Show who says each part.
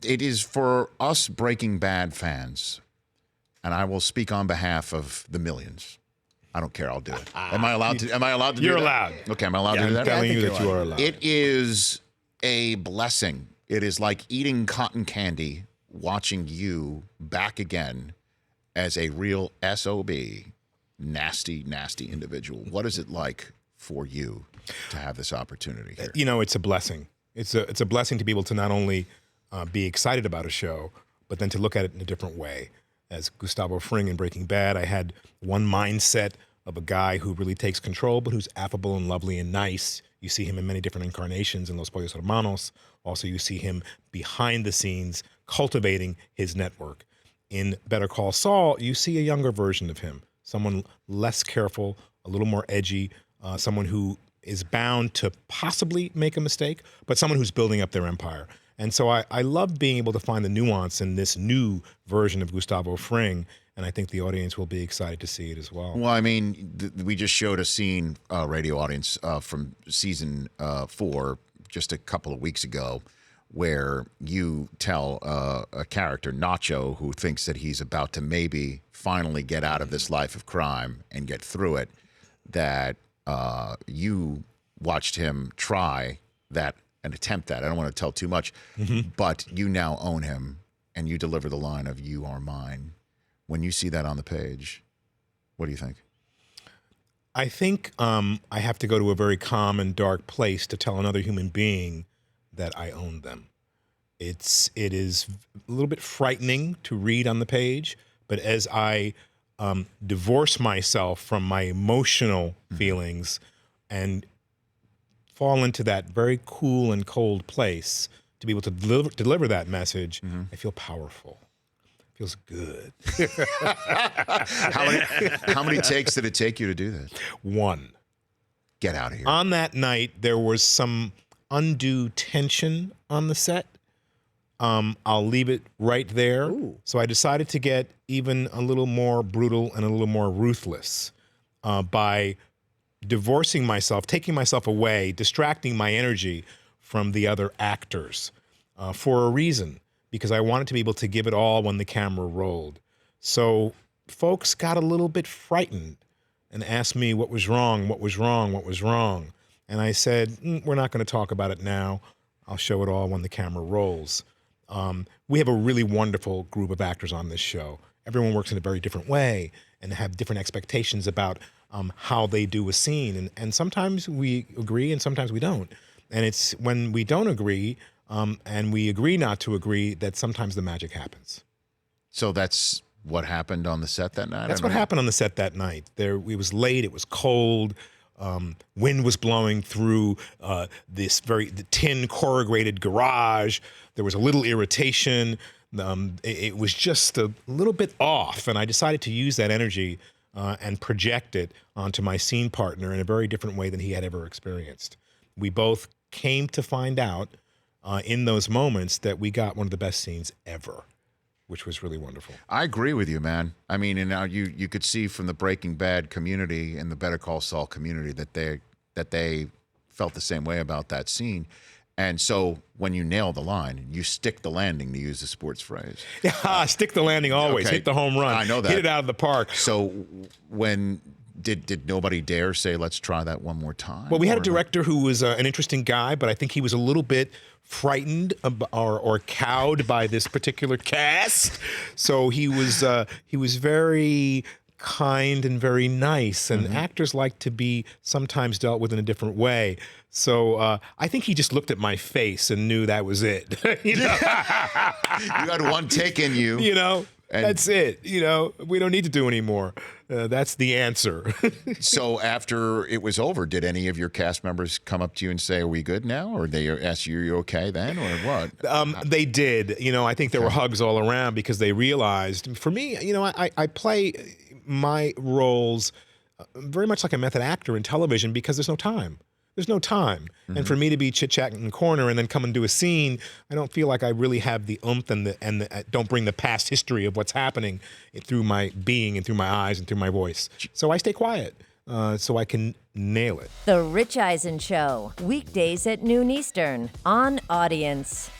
Speaker 1: It is for us Breaking Bad fans, and I will speak on behalf of the millions. I don't care. I'll do it. Am I allowed to? Am I allowed to?
Speaker 2: You're
Speaker 1: do that?
Speaker 2: allowed.
Speaker 1: Okay, am I allowed to do that?
Speaker 2: I'm telling you that you are allowed.
Speaker 1: It is a blessing. It is like eating cotton candy, watching you back again as a real SOB, nasty, nasty individual. What is it like for you to have this opportunity here?
Speaker 2: You know, it's a blessing. It's a blessing to be able to not only be excited about a show, but then to look at it in a different way. As Gustavo Fring in Breaking Bad, I had one mindset of a guy who really takes control, but who's affable and lovely and nice. You see him in many different incarnations in Los Pollos Hermanos. Also, you see him behind the scenes cultivating his network. In Better Call Saul, you see a younger version of him, someone less careful, a little more edgy, someone who is bound to possibly make a mistake, but someone who's building up their empire. And so I love being able to find the nuance in this new version of Gustavo Fring, and I think the audience will be excited to see it as well.
Speaker 1: Well, I mean, we just showed a scene, radio audience, from season 4 just a couple of weeks ago, where you tell a character, Nacho, who thinks that he's about to maybe finally get out of this life of crime and get through it, that you watched him try that and attempt that. I don't want to tell too much, but you now own him, and you deliver the line of "You are mine." When you see that on the page, what do you think?
Speaker 2: I think I have to go to a very calm and dark place to tell another human being that I own them. It is a little bit frightening to read on the page, but as I divorce myself from my emotional feelings and fall into that very cool and cold place to be able to deliver that message, I feel powerful. It feels good.
Speaker 1: How many takes did it take you to do this?
Speaker 2: One.
Speaker 1: Get out of here.
Speaker 2: On that night, there was some undue tension on the set. I'll leave it right there. Ooh. So I decided to get even a little more brutal and a little more ruthless by divorcing myself, taking myself away, distracting my energy from the other actors for a reason, because I wanted to be able to give it all when the camera rolled. So folks got a little bit frightened and asked me what was wrong, what was wrong, what was wrong. And I said, we're not going to talk about it now. I'll show it all when the camera rolls. We have a really wonderful group of actors on this show. Everyone works in a very different way and have different expectations about how they do a scene. And sometimes we agree and sometimes we don't. And it's when we don't agree and we agree not to agree that sometimes the magic happens.
Speaker 1: So that's what happened on the set that night?
Speaker 2: That's what happened on the set that night. It was late, it was cold. Wind was blowing through the tin corrugated garage. There was a little irritation. It was just a little bit off, and I decided to use that energy and project it onto my scene partner in a very different way than he had ever experienced. We both came to find out in those moments that we got one of the best scenes ever, which was really wonderful.
Speaker 1: I agree with you, man. I mean, and now you could see from the Breaking Bad community and the Better Call Saul community that they felt the same way about that scene. And so when you nail the line, you stick the landing, to use the sports phrase.
Speaker 2: Yeah, stick the landing always.
Speaker 1: Okay.
Speaker 2: Hit the home run.
Speaker 1: I know that.
Speaker 2: Hit it out of the park.
Speaker 1: So when did nobody dare say, let's try that one more time?
Speaker 2: Well, we had a director who was an interesting guy, but I think he was a little bit frightened or cowed by this particular cast. So he was very kind and very nice, and actors like to be sometimes dealt with in a different way. So I think he just looked at my face and knew that was it. You know?
Speaker 1: You had one take in you.
Speaker 2: You know, that's it. You know, we don't need to do any more. That's the answer.
Speaker 1: So after it was over, did any of your cast members come up to you and say, are we good now? Or they asked you, are you okay then, or what?
Speaker 2: They did. You know, I think there were hugs all around because they realized, for me, you know, I play my roles very much like a method actor in television because there's no time. There's no time. And for me to be chit-chatting in the corner and then come and do a scene, I don't feel like I really have the oomph and don't bring the past history of what's happening through my being and through my eyes and through my voice. So I stay quiet so I can nail it.
Speaker 3: The Rich Eisen Show, weekdays at noon Eastern on Audience.